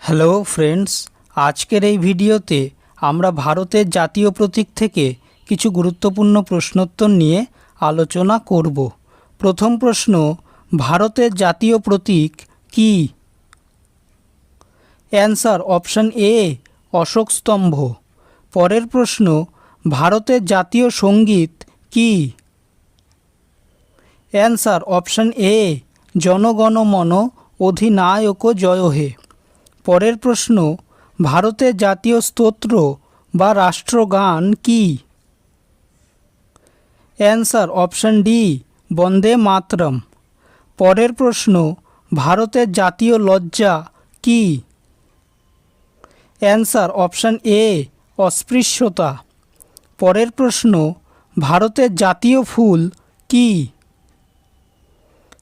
Hello friends, আজকের এই ভিডিওতে আমরা ভারতের জাতীয় প্রতীক থেকে কিছু গুরুত্বপূর্ণ প্রশ্নোত্তর নিয়ে আলোচনা করব। প্রথম প্রশ্ন, ভারতের জাতীয় প্রতীক কি? অ্যান্সার অপশন এ অশোক স্তম্ভ। পরের প্রশ্ন, ভারতের জাতীয় সঙ্গীত কি? অ্যান্সার অপশন এ জনগণ মন অধিনায়ক জয় হে। পরের প্রশ্ন, ভারতের জাতীয় স্তোত্র বা রাষ্ট্রগান কি? অ্যান্সার অপশন ডি বন্দে মাতরম। পরের প্রশ্ন, ভারতের জাতীয় লজ্জা কি? অ্যান্সার অপশন এ অস্পৃশ্যতা। পরের প্রশ্ন, ভারতের জাতীয় ফুল কি?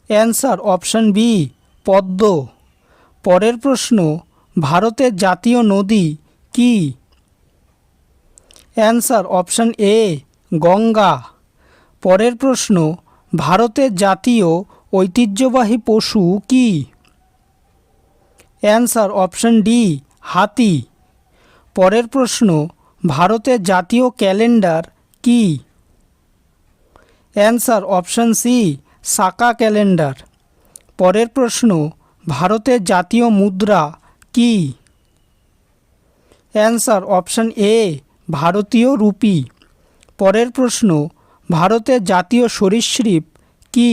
অ্যান্সার অপশন বি পদ্ম। পরের প্রশ্ন, ভারতের জাতীয় নদী কি? অ্যান্সার অপশন এ গঙ্গা। পরের প্রশ্ন, ভারতের জাতীয় ঐতিহ্যবাহী পশু কি? অ্যান্সার অপশন ডি হাতি। পরের প্রশ্ন, ভারতের জাতীয় ক্যালেন্ডার কি? অ্যান্সার অপশন সি সাকা ক্যালেন্ডার। পরের প্রশ্ন, ভারতের জাতীয় মুদ্রা কি? অ্যান্সার অপশন এ ভারতীয় রুপি। পরের প্রশ্ন, ভারতের জাতীয় সরীসৃপ কি?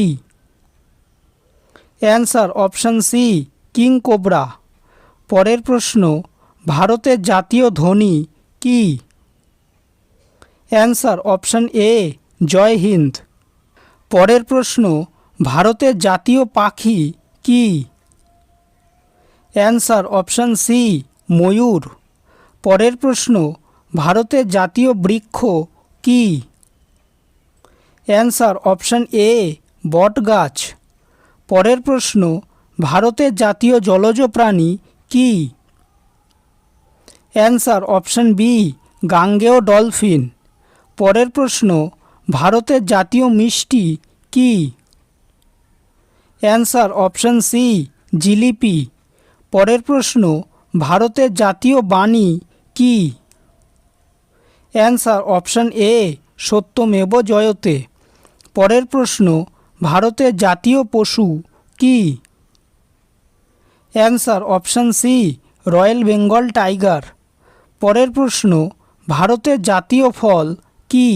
Answer option C king cobra. পরের প্রশ্ন, ভারতের জাতীয় ধ্বনি কি? Answer option A Jai Hind. পরের প্রশ্ন, ভারতের জাতীয় পাখি কি? অ্যান্সার অপশন সি ময়ূর। পরের প্রশ্ন, ভারতের জাতীয় বৃক্ষ কি? অ্যান্সার অপশন এ বটগাছ। পরের প্রশ্ন, ভারতের জাতীয় জলজ প্রাণী কি? অ্যান্সার অপশন বি গাঙ্গেয় ডলফিন। পরের প্রশ্ন, ভারতের জাতীয় মিষ্টি কি? অ্যান্সার অপশন সি জিলিপি। পরের প্রশ্ন, ভারতের জাতীয় বাণী কি? অ্যান্সার অপশন এ সত্যমেব জয়তে। পরের প্রশ্ন, ভারতের জাতীয় পশু কি? Answer option C royal Bengal tiger. পরের প্রশ্ন, ভারতের জাতীয় ফল কি?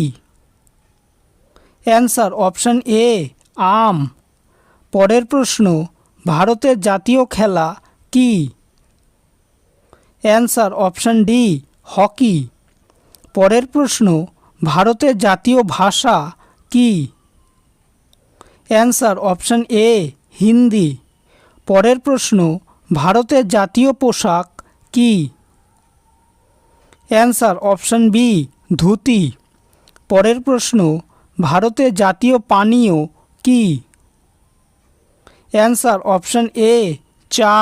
অ্যান্সার অপশন এ আম। পরের প্রশ্ন, ভারতের জাতীয় খেলা কি? Answer option D hockey. পরের প্রশ্ন, ভারতের জাতীয় ভাষা কি? অ্যান্সার অপশন এ হিন্দি। পরের প্রশ্ন, ভারতের জাতীয় পোশাক কি? Answer option B dhoti. পরের প্রশ্ন, ভারতের জাতীয় পানীয় কি? অ্যান্সার অপশন এ চা।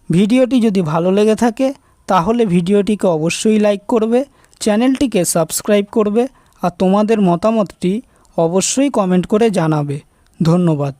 ভিডিওটি যদি ভালো লেগে থাকে তাহলে ভিডিওটিকে অবশ্যই লাইক করবে, চ্যানেলটিকে সাবস্ক্রাইব করবে আর তোমাদের মতামতটি অবশ্যই কমেন্ট করে জানাবে। ধন্যবাদ।